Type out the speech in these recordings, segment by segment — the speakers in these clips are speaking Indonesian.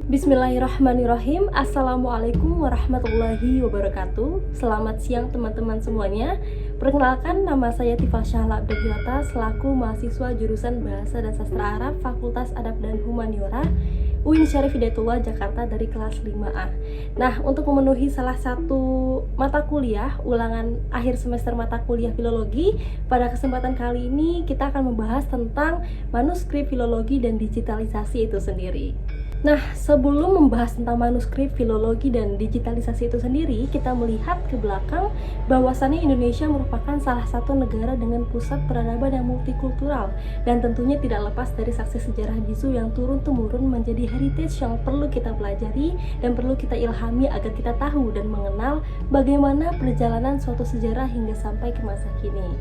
Bismillahirrahmanirrahim. Assalamualaikum warahmatullahi wabarakatuh. Selamat siang teman-teman semuanya. Perkenalkan, nama saya Tifa Syahla Abdulwata selaku mahasiswa jurusan Bahasa dan Sastra Arab Fakultas Adab dan Humaniora UIN Syarif Hidayatullah Jakarta dari kelas 5A. Nah, untuk memenuhi salah satu mata kuliah ulangan akhir semester mata kuliah filologi, pada kesempatan kali ini kita akan membahas tentang manuskrip filologi dan digitalisasi itu sendiri. Nah, sebelum membahas tentang manuskrip filologi dan digitalisasi itu sendiri, kita melihat ke belakang bahwasannya Indonesia merupakan salah satu negara dengan pusat peradaban yang multikultural, dan tentunya tidak lepas dari saksi sejarah bisu yang turun-temurun menjadi heritage yang perlu kita pelajari dan perlu kita ilhami agar kita tahu dan mengenal bagaimana perjalanan suatu sejarah hingga sampai ke masa kini.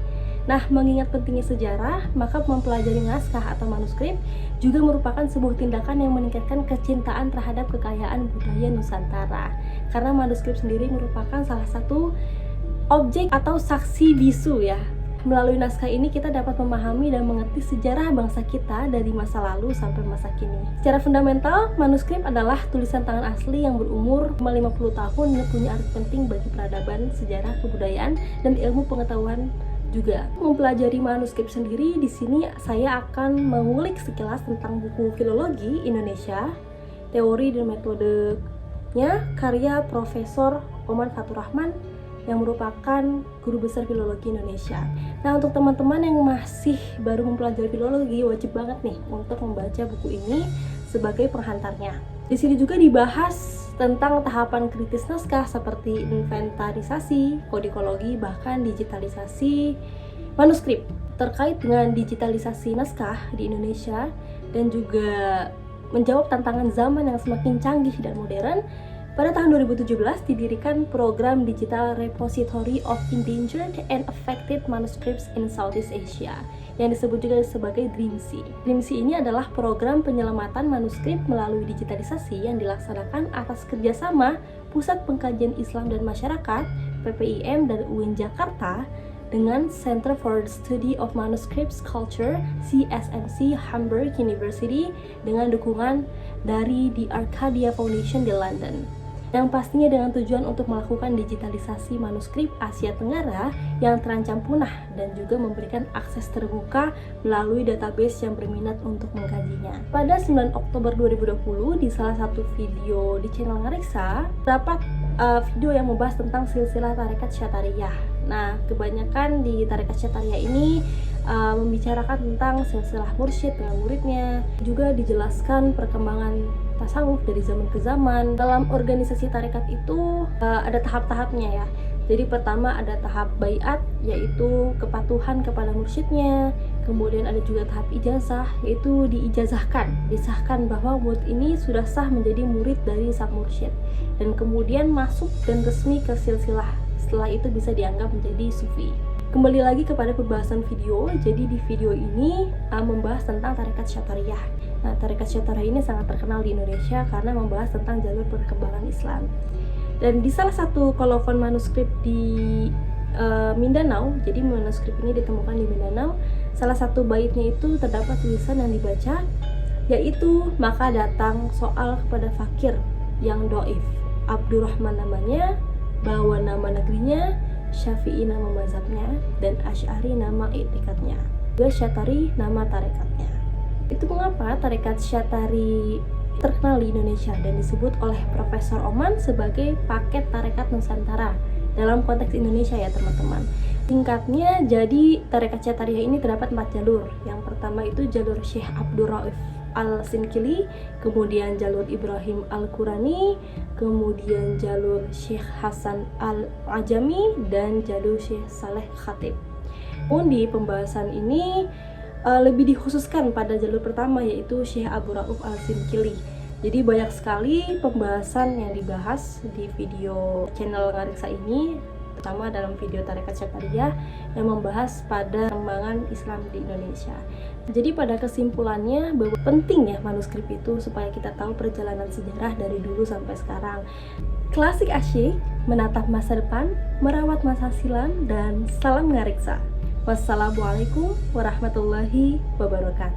Nah, mengingat pentingnya sejarah, maka mempelajari naskah atau manuskrip juga merupakan sebuah tindakan yang meningkatkan kecintaan terhadap kekayaan budaya Nusantara. Karena manuskrip sendiri merupakan salah satu objek atau saksi bisu ya. Melalui naskah ini kita dapat memahami dan mengerti sejarah bangsa kita dari masa lalu sampai masa kini. Secara fundamental, manuskrip adalah tulisan tangan asli yang berumur 50 tahun yang punya arti penting bagi peradaban, sejarah, kebudayaan, dan ilmu pengetahuan juga. Mempelajari manuskrip sendiri, di sini saya akan mengulik sekilas tentang buku filologi Indonesia, teori dan metodenya karya Profesor Oman Fatur Rahman yang merupakan guru besar filologi Indonesia. Nah, untuk teman-teman yang masih baru mempelajari filologi, wajib banget nih untuk membaca buku ini sebagai penghantarnya. Di sini juga dibahas tentang tahapan kritis naskah seperti inventarisasi, kodikologi, bahkan digitalisasi manuskrip. Terkait dengan digitalisasi naskah di Indonesia dan juga menjawab tantangan zaman yang semakin canggih dan modern, pada tahun 2017 didirikan program Digital Repository of Endangered and Affected Manuscripts in Southeast Asia yang disebut juga sebagai DRIMSI. DRIMSI ini adalah program penyelamatan manuskrip melalui digitalisasi yang dilaksanakan atas kerjasama Pusat Pengkajian Islam dan Masyarakat (PPIM) dan UIN Jakarta dengan Center for the Study of Manuscripts Culture (CSMC) Hamburg University dengan dukungan dari The Arcadia Foundation di London. Yang pastinya dengan tujuan untuk melakukan digitalisasi manuskrip Asia Tenggara yang terancam punah dan juga memberikan akses terbuka melalui database yang berminat untuk mengkajinya. Pada 9 Oktober 2020 di salah satu video di channel Ngariksa terdapat video yang membahas tentang silsilah tarekat Syatariyah. Nah, kebanyakan di tarekat Syatariyah ini membicarakan tentang silsilah mursyid dengan muridnya, juga dijelaskan perkembangan tasawuf dari zaman ke zaman. Dalam organisasi tarekat itu ada tahap-tahapnya ya. Jadi pertama ada tahap baiat, yaitu kepatuhan kepada mursyidnya. Kemudian ada juga tahap ijazah, yaitu diijazahkan, disahkan bahwa murid ini sudah sah menjadi murid dari sang mursyid. Dan kemudian masuk dan resmi ke silsilah. Setelah itu bisa dianggap menjadi sufi. Kembali lagi kepada pembahasan video. Jadi di video ini membahas tentang tarekat Syatariyah. Nah, tarekat Syatariyah ini sangat terkenal di Indonesia karena membahas tentang jalur perkembangan Islam. Dan di salah satu kolofon manuskrip di Mindanao, jadi manuskrip ini ditemukan di Mindanao, salah satu baitnya itu terdapat tulisan yang dibaca, yaitu maka datang soal kepada fakir yang doif, Abdurrahman namanya, bawa nama negerinya, Syafi'i nama mazhabnya, dan Asy'ari nama i'tikadnya, juga Syatari nama tarekatnya. Itu mengapa tarekat Syatari terkenal di Indonesia dan disebut oleh Profesor Oman sebagai paket tarekat Nusantara dalam konteks Indonesia ya teman-teman. Singkatnya, jadi tarekat Syatariyah ini terdapat 4 jalur. Yang pertama itu jalur Syekh Abdul Rauf Al-Sinkili, kemudian jalur Ibrahim Al-Qurani, kemudian jalur Syekh Hasan Al-Ajami, dan jalur Syekh Saleh Khatib. Namun di pembahasan ini lebih dikhususkan pada jalur pertama, yaitu Syekh Abu Rauf Al-Sinkili. Jadi banyak sekali pembahasan yang dibahas di video channel Ngariksa ini, pertama dalam video tarekat Syatariyah yang membahas pada perkembangan Islam di Indonesia. Jadi pada kesimpulannya bahwa penting ya manuskrip itu supaya kita tahu perjalanan sejarah dari dulu sampai sekarang. Klasik asyik, menatap masa depan, merawat masa silam, dan salam Ngariksa. Wassalamualaikum warahmatullahi wabarakatuh.